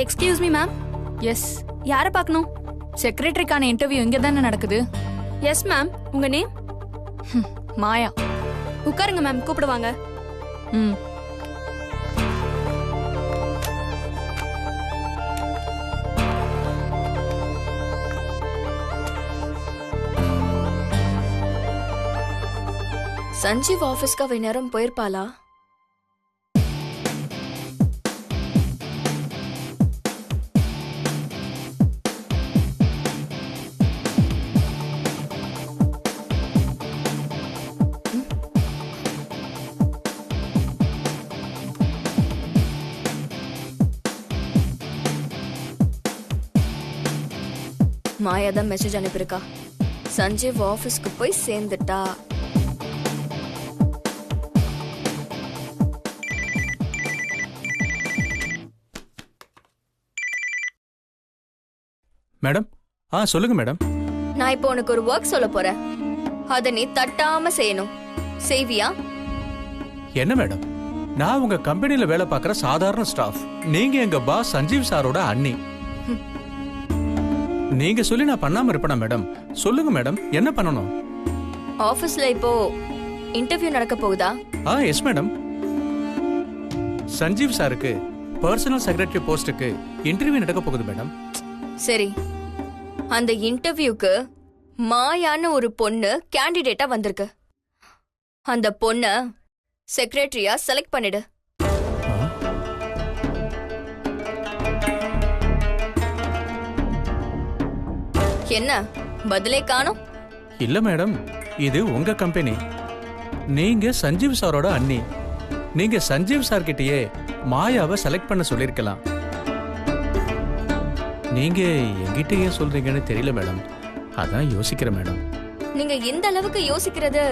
Excuse me ma'am. S. யாரை பார்க்கணும்? செக்ரட்டரிக்கான interview இங்க தானே நடக்குது? Yes ma'am. உங்க நேம்? மாயா. உட்காருங்க மேம், கூப்பிடுவாங்க. ம். சஞ்சீவ் ஆபீஸ்க்கு அவ நேரம் போயிருப்பாளா? மாயா தான் மெசேஜ் அனுப்பியிருக்கா. சஞ்சீவ் ஆபீஸ்க்கு போய் சேர்ந்துட்டா. மேடம். சொல்லுங்க மேடம். நான் இப்போ உனக்கு ஒரு ஒர்க் சொல்ல போறேன். அத நீ தட்டாம செய்யணும். செய்வியா? என்ன மேடம்? நான் உங்க கம்பெனில வேலை பார்க்குற சாதாரண ஸ்டாஃப். நீங்க எங்க பாஸ் சஞ்சீவ் சாரோட அண்ணி. நீங்க சொல்லி நான் பண்ணாம இருப்பேனா மேடம்? சொல்லுங்க மேடம், என்ன பண்ணணும்? ஆபீஸ்ல இப்போ இன்டர்வியூ நடக்க போகுதா? Yes madam. சஞ்சீவ் சாருக்கு பர்சனல் செக்ரட்டரி போஸ்டுக்கு இன்டர்வியூ நடக்க போகுது மேடம். சரி, அந்த இன்டர்வியூக்கு மாயான்னு ஒரு பொண்ணு கேண்டிடேட்டா வந்திருக்கு. அந்த பொண்ண செக்ரட்டரியா செலக்ட் பண்ணிடு. என்ன பதிலே காணோம்? இல்ல மேடம், இது உங்க கம்பெனி. நீங்க சஞ்சீவ் சாரோட அண்ணி. நீங்க சஞ்சீவ் சார் கிட்டயே மாயாவை செலக்ட் பண்ண சொல்லிருக்கலாம். நீங்க என்கிட்ட ஏன் சொல்றீங்கன்னு தெரியல மேடம். அதான் யோசிக்கிறேன் மேடம். நீங்க இந்த அளவுக்கு யோசிக்கிறது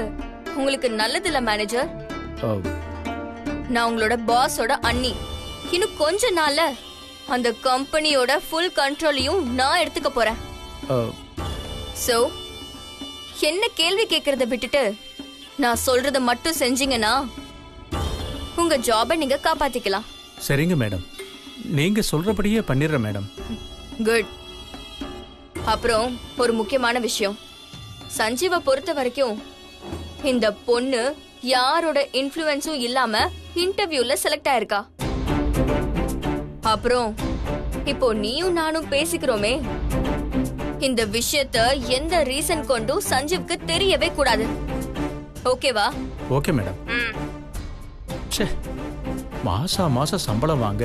உங்களுக்கு நல்லது இல்ல மேனேஜர். நான் உங்களோட பாஸோட அண்ணி. இன்னும் கொஞ்ச நாள்ல அந்த கம்பெனியோட ஃபுல் கண்ட்ரோலையும் நான் எடுத்துக்க போறேன். சோ என்ன கேள்வி கேக்குறத விட்டுட்டு நான் சொல்றத மட்டும் செஞ்சீங்கன்னா உங்க ஜாபை நீங்க காப்பாத்திக்கலாம். சரிங்க மேடம், நீங்க சொல்றபடியே பண்ணிடுறேன் மேடம். குட். அப்புறம் ஒரு முக்கியமான விஷயம். சஞ்சீவை பொறுத்த வரைக்கும் இந்த பொண்ணு யாரோட இன்ஃப்ளூயன்ஸும் இல்லாம இன்டர்வியூல செலக்ட் ஆயிருக்கா. அப்புறம் இப்போ நீயும் நானும் பேசிக்கிறோமே, இந்த விஷயத்த எந்த ரீசன் கொண்டும் சஞ்சீவுக்கு தெரியவே கூடாது. ஓகேவா? Okay madam. ச்சே, மாசம் சம்பளம் வாங்க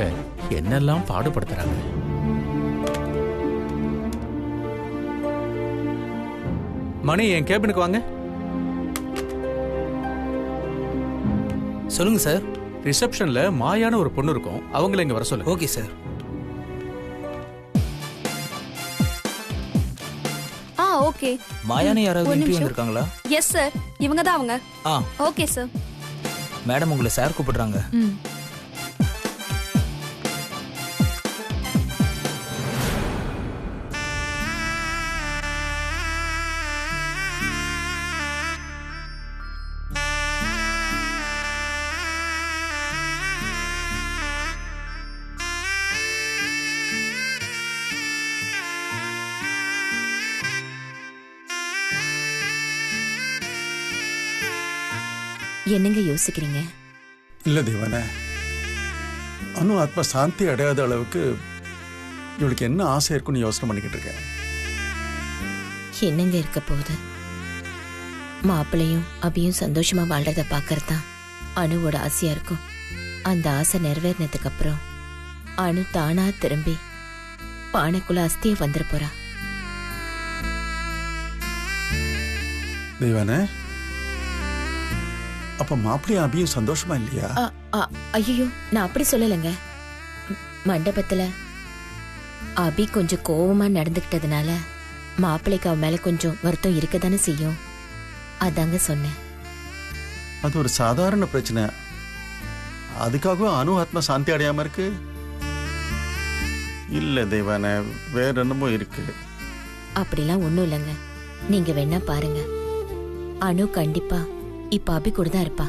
என்னெல்லாம் பாடுபடுத்துறாங்க. மணி, என் கேபினுக்கு வாங்க. சொல்லுங்க சார். ரிசப்ஷன்ல மாயான ஒரு பொண்ணு இருக்கும், அவங்கள இங்க வர சொல்லு. Okay sir. ஓகே. மாயானே யாராவது இன்டர்வியூ வந்திருக்காங்களா? எஸ் சார், இவங்க தான் அவங்க. Okay sir. மேடம் உங்களை சார் கூப்பிடுறாங்க. என்னங்க யோசிக்கிறீங்க? இல்ல தேவனே, அனு ஆத்மா சாந்தி அடையாத அளவுக்கு இவளுக்கு என்ன ஆசை இருக்குன்னு யோசனை பண்ணிக்கிட்டு இருக்கேன். என்னங்க இருக்க போகுது? மாப்பிள்ளையும் அபியும் சந்தோஷமா வாழ்றத பாக்கறதுதான் அனுவோட ஆசையா இருக்கும். அந்த ஆசை நிறைவேறினதுக்கு அப்புறம் அனு தானா திரும்பி பானைக்குள்ள அஸ்திய வந்துட போறா. தேவனே, அப்ப மாப்பிள்ளையும் அபியும் சந்தோஷமா இல்லையா? ஐயோ, நான் அப்படி சொல்லலைங்க. மண்டபத்துல அபி கொஞ்சம் கோவமா நடந்துக்கிட்டதுனால மாப்பிள்ளைக்கு அவ மேல கொஞ்சம் வருத்தம் இருக்கதானே செய்யும். அதாங்க சொன்னேன். அது ஒரு சாதாரண பிரச்சனை. அதுக்காக அனு ஆத்மா சாந்தி அடையாம இருக்கு? இல்ல தேவான, வேற என்னமோ இருக்கு. அப்படிலாம் ஒண்ணும் இல்லைங்க. நீங்க வேணா பாருங்க, அனு கண்டிப்பா இப்ப அபி கூட தான் இருப்பா.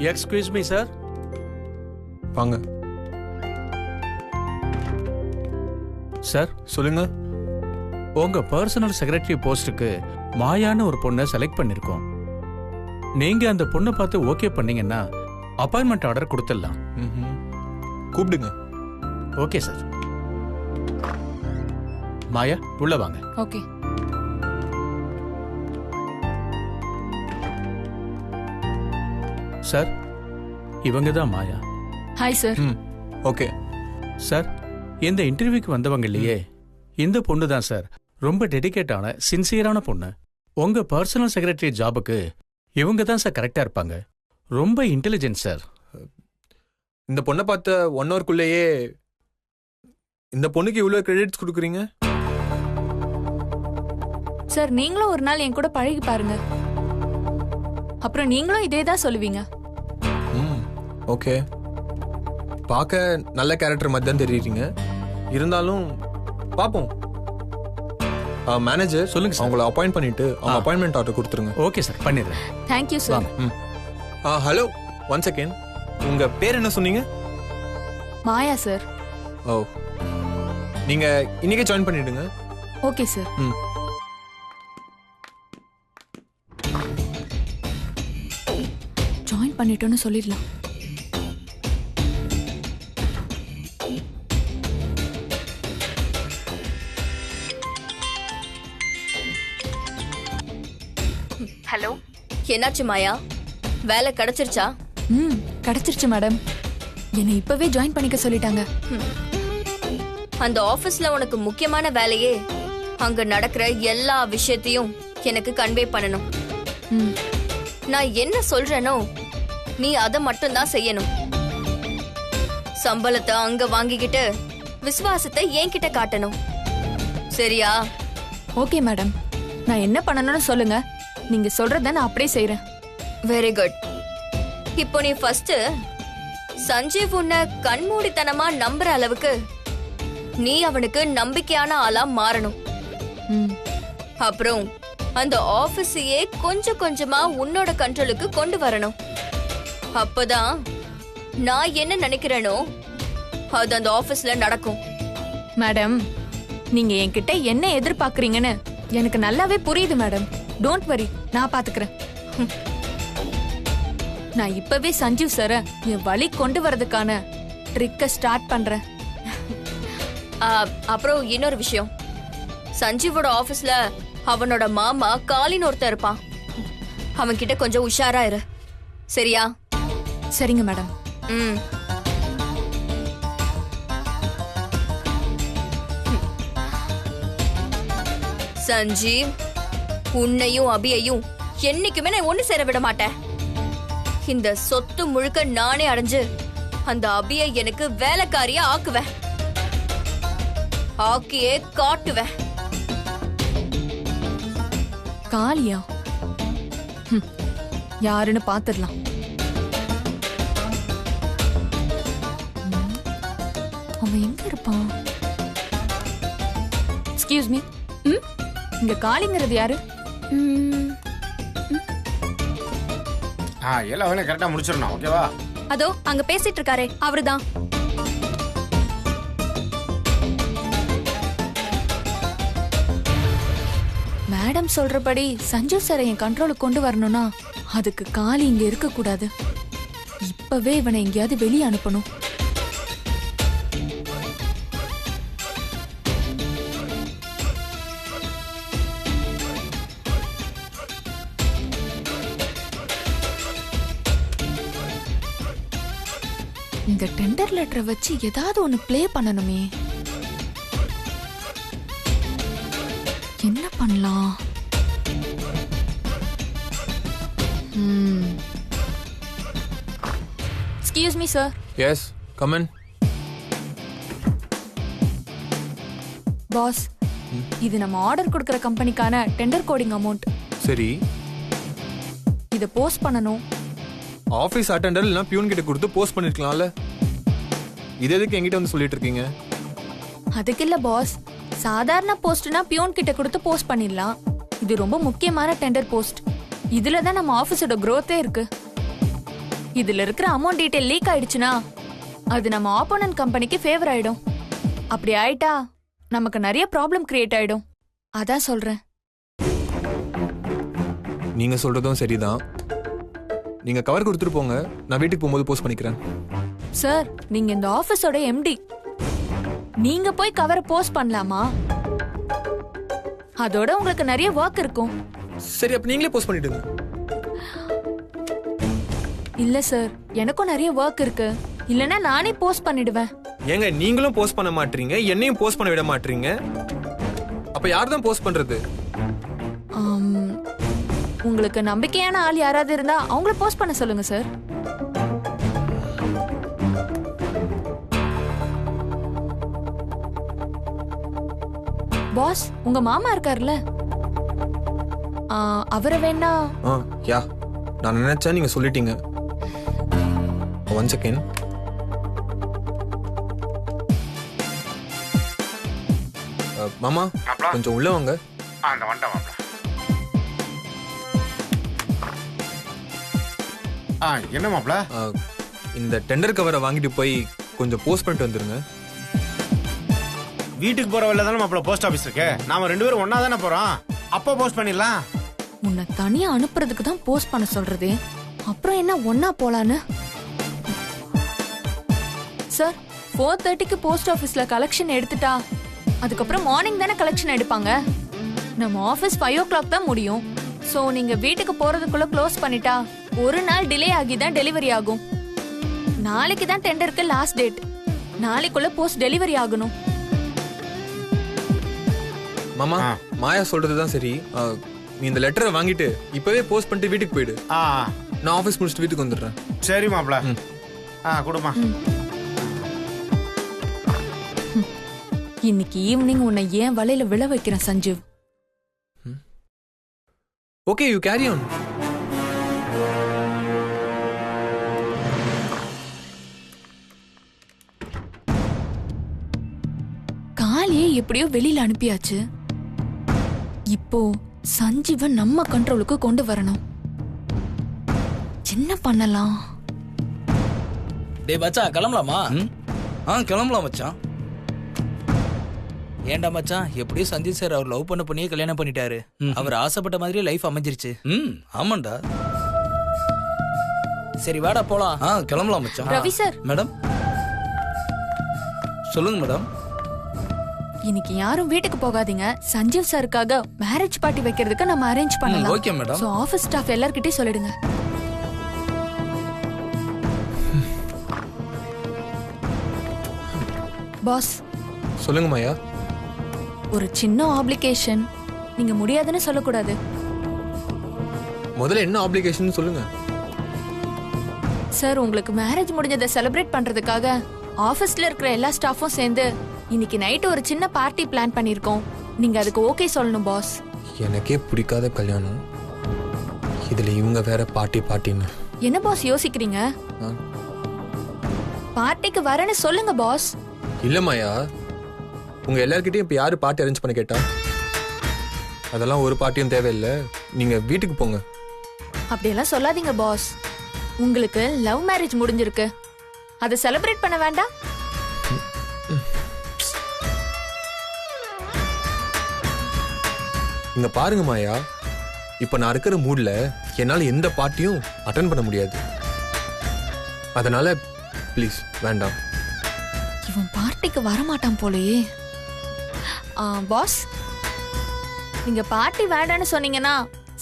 Excuse me sir. வாங்க சார், சொல்லுங்க. உங்க பர்சனல் செக்ரட்டரி போஸ்டுக்கு மாயான்னு ஒரு பொண்ணை செலக்ட் பண்ணிருக்கோம். நீங்க அந்த பொண்ணை பார்த்து ஓகே பண்ணீங்கன்னா அப்பாயின்மெண்ட் ஆர்டர் கொடுத்துடலாம். கூப்பிடுங்க. Okay sir. மாயா, உள்ள வாங்க. ஓகே. சார், இவங்க தான் Maya. Hi sir. Okay sir, இந்த இன்டர்வியூக்கு வந்தவங்க இல்லையே, இந்த பொண்ணு தான் சார். ரொம்ப டெடிகேட்டான சின்சியரான பொண்ணு. உங்க பர்சனல் செக்ரட்டரி ஜாபுக்கு இவங்க தான் சார் கரெக்டா இருப்பாங்க. ரொம்ப இன்டெலிஜென்ட் சார். இந்த பொண்ணை பார்த்த 1 ஹவர்க்குள்ளேயே இந்த பொண்ணுக்கு இவ்வளோ கிரெடிட்ஸ் கொடுக்குறீங்க? சார், நீங்களும் ஒரு நாள் என் கூட பழகி பாருங்க. அப்புறம் நீங்களும் இதே தான் சொல்லுவீங்க. ஓகே. பார்க்க நல்ல கேரக்டர் மாதிரி தான் தெரியுறீங்க. இருந்தாலும் பார்ப்போம். மேனேஜர் சொல்லுங்க சார். அவங்கள அப்பாயிண்ட் பண்ணிட்டு அவங்க அப்பாயின்மெண்ட் ஆர்டர் கொடுத்துருங்க. ஓகே சார், பண்ணிடுறேன். Thank you sir. Hello, 1 second. உங்க பேர் என்ன சொன்னீங்க? மாயா சார். ஓ, நீங்க இன்னைக்கே ஜாயின் பண்ணிடுங்க. Okay sir. ஜாயின் பண்ணிட்டோன்னு சொல்லிடலாம். ஹலோ, என்னாச்சு மாயா? வேலை கிடைச்சிருச்சா? கிடைச்சிருச்சு மேடம். என்னை இப்பவே ஜாயின் பண்ணிக்க சொல்லிட்டாங்க. அந்த ஆபீஸ்ல உனக்கு முக்கியமான வேலையே அங்க நடக்கிற எல்லா விஷயத்தையும் எனக்கு கன்வே பண்ணணும். நான் என்ன சொல்றேனோ நீ அதை மட்டும் தான் செய்யணும். சம்பளத்தை அங்க வாங்கிக்கிட்டு விசுவாசத்தை என்கிட்ட காட்டணும். சரியா? Okay madam. நான் என்ன பண்ணணும்னு சொல்லுங்க. நீங்க சொல்றத நான் அப்படியே செய்றேன். Very good. இப்போ நீ ஃபர்ஸ்ட் சஞ்சீவ் உன்னை கண்மூடித்தனமா நம்புற அளவுக்கு நீ அவனுக்கு நம்பிக்கையான ஆளா மாறணும். அப்புறம் அந்த ஆபீஸையே கொஞ்சம் கொஞ்சமா உன்னோட கண்ட்ரோலுக்கு கொண்டு வரணும். அப்பதான் நான் என்ன நினைக்கிறேனோ அது அந்த ஆபீஸ்ல நடக்கும். மேடம், நீங்க என்கிட்ட என்ன எதிர்பார்க்கறீங்கன்னு எனக்கு நல்லாவே புரியுது மேடம். டோன்ட் வரி, நான் பாத்துக்கிறேன். நான் இப்பவே சஞ்சீவ் சார என் வழி கொண்டு வரதுக்கான ட்ரிக்க ஸ்டார்ட் பண்றேன். அப்புறம் இன்னொரு விஷயம், சஞ்சீவோட ஆபீஸ்ல அவனோட மாமா காலின் ஒருத்தர் இருப்பான். அவன் கிட்ட கொஞ்சம் உஷாரா இரு. சரியா? சரிங்க மேடம். சஞ்சீவ், உன்னையும் அபியையும் என்னைக்குமே நான் ஒண்ணு சேர விட மாட்டேன். இந்த சொத்து முழுக்க நானே அடைஞ்சு அந்த அபியை எனக்கு வேலைக்காரியா ஆக்குவேன். ஆக்கியே காட்டுவேன். காளியா? யாருன்னு பாத்துடலாம். அவன் எங்க இருப்பான்? எக்ஸ்கியூஸ் மீ, இங்க காளிங்கிறது யாரு? எல்லாம் வேணும் கரெக்டா முடிச்சிடணும். ஓகேவா? அதோ அங்க பேசிட்டு இருக்காரே அவருதான். மேடம் சொல்றபடி சஞ்சீவ் சாரை என் கண்ட்ரோலுக்கு கொண்டு வரணும்னா அதுக்கு காளி இங்க இருக்க கூடாது. இப்பவே இவனை எங்கேயாவது வெளியே அனுப்பணும். இந்த டெண்டர் லெட்டரை வச்சு ஏதாவது ஒன்னு ப்ளே பண்ணணுமே. என்ன பண்ணலாம்? Excuse me sir. Yes, come in. Boss, இது நம்ம ஆர்டர் கொடுக்கிற கம்பெனிக்கான டெண்டர் கோடிங் அமௌண்ட். சரி, இத போஸ்ட் பண்ணனும். ஆபீஸ் அட்டெண்டர் இல்ல பியூன் கிட்ட கொடுத்து போஸ்ட் பண்ணிருக்கலாம்ல. இது எதுக்கு என்கிட்ட வந்து சொல்லிட்டு இருக்கீங்க? அதுக்கு இல்ல பாஸ், சாதாரண போஸ்ட்னா பியூன் கிட்ட கொடுத்து போஸ்ட் பண்ணிடலாம். இது ரொம்ப முக்கியமான டெண்டர் போஸ்ட். இதுல தான் நம்ம ஆபீஸோட growth-ஏ இருக்கு. இதுல இருக்கிற அமௌண்ட் டீடைல் லீக் ஆயிடுச்சுன்னா அது நம்ம ஆப்போனன்ட் கம்பெனிக்கு ஃபேவர் ஆயிடும். அப்படி ஆயிட்டா நமக்கு நிறைய ப்ராப்ளம் கிரியேட் ஆயிடும். அதான் சொல்றேன். நீங்க சொல்றதும் சரிதான். நீங்க கவர் கொடுத்துட்டு போங்க, நான் வீட்டுக்கு போகும்போது போஸ்ட் பண்ணிக்கிறேன். சார், நீங்க இந்த ஆபீஸோட எம்டி, நீங்க போய் கவரை போஸ்ட் பண்ணலாமா? அதோட உங்களுக்கு நிறைய ஒர்க் இருக்கும். சரி, அப்ப நீங்களே போஸ்ட் பண்ணிடுங்க. இல்ல சார், எனக்கும் நிறைய ஒர்க் இருக்கு. இல்லனா நானே போஸ்ட் பண்ணிடுவேன். ஏங்க, நீங்களும் போஸ்ட் பண்ண மாட்டீங்க, என்னையும் போஸ்ட் பண்ண விட மாட்டீங்க. அப்ப யார் தான் போஸ்ட் பண்றது? உங்களுக்கு நம்பிக்கையான ஆள் யாராவது இருந்தா அவங்கள போஸ்ட் பண்ண சொல்லுங்க சார். பாஸ், உங்க மாமா இருக்காருல்ல, அவரை வேணா. யா, நான் நினைச்சேன் நீங்க சொல்லிட்டீங்க. One second. மாமா, கொஞ்சம் உள்ள வாங்க. அந்த வந்துட்டேன் மாப்ள. என்ன மாப்ள? இந்த டெண்டர் கவரை வாங்கிட்டு போய் கொஞ்சம் போஸ்ட் பண்ணிட்டு வந்துருங்க. வீட்டுக்கு போற வழியில தானே மாப்ள போஸ்ட் ஆபீஸ் இருக்கு. நாம 2 பேரும் ஒண்ணா தானே போறோம். அப்போ போஸ்ட் பண்ணிடலாம். உன்னை தனியா அனுப்புறதுக்கு தான் போஸ்ட் பண்ண சொல்றது. அப்புறம் என்ன ஒன்னா போலான்னு? சார், 4:30க்கு போஸ்ட் ஆபீஸ்ல கலெக்ஷன் எடுத்துட்டா அதுக்கப்புறம் மார்னிங் தானே கலெக்ஷன் எடுப்பாங்க. நம்ம ஆபீஸ் 5 o'clock தான் முடியும். சோ நீங்க வீட்டுக்கு போறதுக்குள்ள க்ளோஸ் பண்ணிட்டா ஒரு நாள் டிலே ஆகி தான் டெலிவரி ஆகும். நாளைக்கு தான் டெண்டருக்கு லாஸ்ட் டேட். நாளைக்குள்ள போஸ்ட் டெலிவரி ஆகணும். மாமா, மாயா சொல்றதுதான் சரி. நீ இந்த லெட்டரை வாங்கிட்டு இப்பவே போஸ்ட் பண்ணிட்டு வீட்டுக்கு போயிடு. நான் ஆபீஸ் முடிச்சுட்டு வீட்டுக்கு வந்துடுறேன். சரி மாப்ள. கொடுமா. இன்னைக்கு ஈவினிங் உன்னை ஏன் வலையில விழ வைக்கிறேன் Sanjeev. Okay, you carry on. காலியே எப்படியோ வெளியில அனுப்பியாச்சு. இப்போ சஞ்சீவன் நம்ம கண்ட்ரோலுக்கு கொண்டு வரணும். என்ன பண்ணலாம்? டேய் மச்சான், கிளம்பலாமா? கிளம்பலாம் மச்சான். ஏண்டா மச்சான், எப்படியோ சஞ்சீவ் சார் அவர் லவ் பண்ண பொண்ணையே கல்யாணம் பண்ணிட்டாரு. அவர் ஆசைப்பட்ட மாதிரியே லைஃப் அமைஞ்சிருச்சு. ஆமாண்டா. சரி வாடா போலாம். கிளம்பலாம் மச்சான். ரவி சார். மேடம் சொல்லுங்க மேடம். இன்னைக்கு யாரும் வீட்டுக்கு போகாதீங்க. சஞ்சீவ் சாருக்காக மேரேஜ் பார்ட்டி வைக்கிறதுக்கு நம்ம அரேஞ்ச் பண்ணலாம். Okay madam. So office staff எல்லார்கிட்டயும் சொல்லிடுங்க. பாஸ். சொல்லுங்க மாயா. ஒரு சின்ன ஆப்ளிகேஷன். நீங்க முடியாதுன்னு சொல்லக்கூடாது. முதல்ல என்ன ஆப்ளிகேஷன் சொல்லுங்க. சார், உங்களுக்கு மேரேஜ் முடிஞ்சதை செலிப்ரேட் பண்றதுக்காக ஆபீஸ்ல இருக்கிற எல்லா ஸ்டாஃபும் சேர்ந்து இன்னைக்கு நைட் ஒரு சின்ன பார்ட்டி பிளான் பண்ணிருக்கோம். நீங்க அதுக்கு ஓகே சொல்லணும் பாஸ். எனக்கே பிடிக்காத கல்யாணம், இதுல இவங்க வேற பார்ட்டின்னு. என்ன பாஸ் யோசிக்கிறீங்க? பார்ட்டிக்கு வரேன்னு சொல்லுங்க பாஸ். இல்ல மாயா, உங்க எல்லார்கிட்டயும் இப்ப யாரு பார்ட்டி அரேஞ்ச் பண்ண கேட்டா? அதெல்லாம் ஒரு பார்ட்டியும் தேவையில்லை. நீங்க வீட்டுக்கு போங்க. அப்படியெல்லாம் சொல்லாதீங்க பாஸ். உங்களுக்கு லவ் மேரேஜ் முடிஞ்சிருக்கு, அதை செலிப்ரேட் பண்ண வேண்டாம்? இங்க பாருங்க மாயா, இப்ப நான் இருக்கிற மூட்ல என்னால எந்த பார்ட்டியும் அட்டெண்ட் பண்ண முடியாது. அதனால ப்ளீஸ் வேண்டாம். இவன் பார்ட்டிக்கு வரமாட்டான் போலயே. பாஸ், நீங்க பார்ட்டி வேண்டான்னு சொன்னீங்கன்னா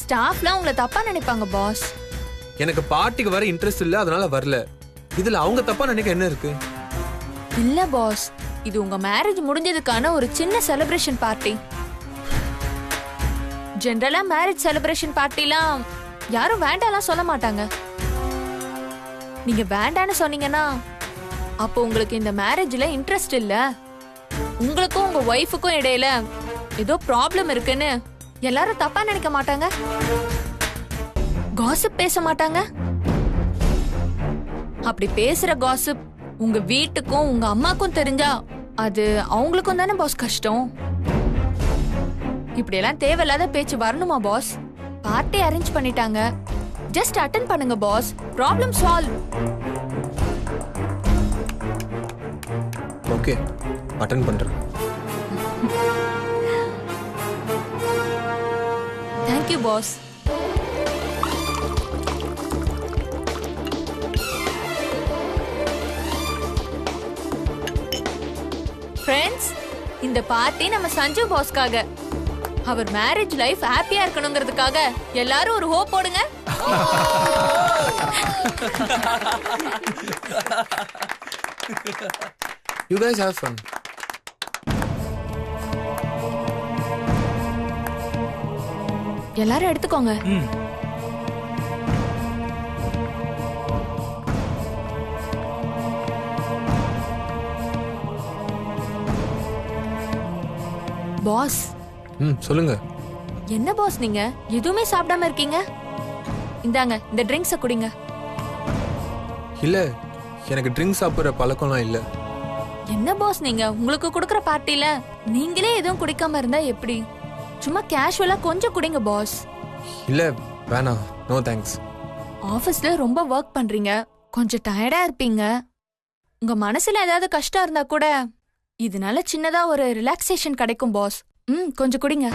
ஸ்டாஃப்லாம் உங்களை தப்பா நினைப்பாங்க பாஸ். எனக்கு பார்ட்டிக்கு வர இன்ட்ரெஸ்ட் இல்ல, அதனால வரல. இதுல அவங்க தப்பா நினைக்க என்ன இருக்கு? இல்ல பாஸ், இது உங்க மேரேஜ் முடிஞ்சதுக்கான ஒரு சின்ன செலிப்ரேஷன் பார்ட்டி. ஜெனரலா மேரேஜ் செலிப்ரேஷன் பார்ட்டிலாம் யாரும் வேண்டாம்லாம் சொல்ல மாட்டாங்க. நீங்க வேண்டான்னு சொன்னீங்கன்னா அப்போ உங்களுக்கு இந்த மேரேஜ்ல இன்ட்ரெஸ்ட் இல்ல, உங்களுக்கும் உங்க ஒய்ஃபுக்கும் இடையில ஏதோ ப்ராப்ளம் இருக்குன்னு எல்லாரும் தப்பா நினைக்க மாட்டாங்க? காசிப் பேச மாட்டாங்க? அப்படி பேசுற காசிப் உங்க வீட்டுக்கும் உங்க அம்மாக்கும் தெரிஞ்சா அது அவங்களுக்கும் தானே பாஸ் கஷ்டம். இப்படி எல்லாம் தேவையில்லாத பேச்சு வரணுமா பாஸ்? பார்ட்டி அரேஞ்ச் பண்ணிட்டாங்க, ஜஸ்ட் அட்டெண்ட் பண்ணுங்க boss, problem solve. Okay, attend பண்றேன். Thank you boss. ஃப்ரெண்ட்ஸ், இந்த பார்ட்டி நம்ம சஞ்சு பாஸ்க்காக. அவர் மேரேஜ் லைஃப் ஹாப்பியா இருக்கணுங்கிறதுக்காக எல்லாரும் ஒரு ஹோப் போடுங்க. You guys have fun. எல்லாரும் எடுத்துக்கோங்க. பாஸ். சொல்லுங்க. என்ன பாஸ் நீங்க எதுவுமே சாப்பிடாம இருக்கீங்க? இந்தாங்க இந்த ட்ரிங்க்ஸ குடிங்க. இல்ல, எனக்கு ட்ரிங்க் சாப்பிடுற பழக்கம்லாம் இல்ல. என்ன பாஸ் நீங்க உங்களுக்கு கொடுக்கற பார்ட்டில நீங்களே எதுவும் குடிக்காம இருந்தா எப்படி? சும்மா கேஷுவலா கொஞ்சம் குடிங்க பாஸ். இல்ல வேணாம், நோ தேங்க்ஸ். ஆபீஸ்ல ரொம்ப ஒர்க் பண்றீங்க, கொஞ்சம் டயர்டா இருப்பீங்க. உங்க மனசுல ஏதாவது கஷ்டம் இருந்தா கூட இதனால சின்னதா ஒரு ரிலாக்ஸேஷன் கிடைக்கும் பாஸ். கொஞ்சம் குடிங்க.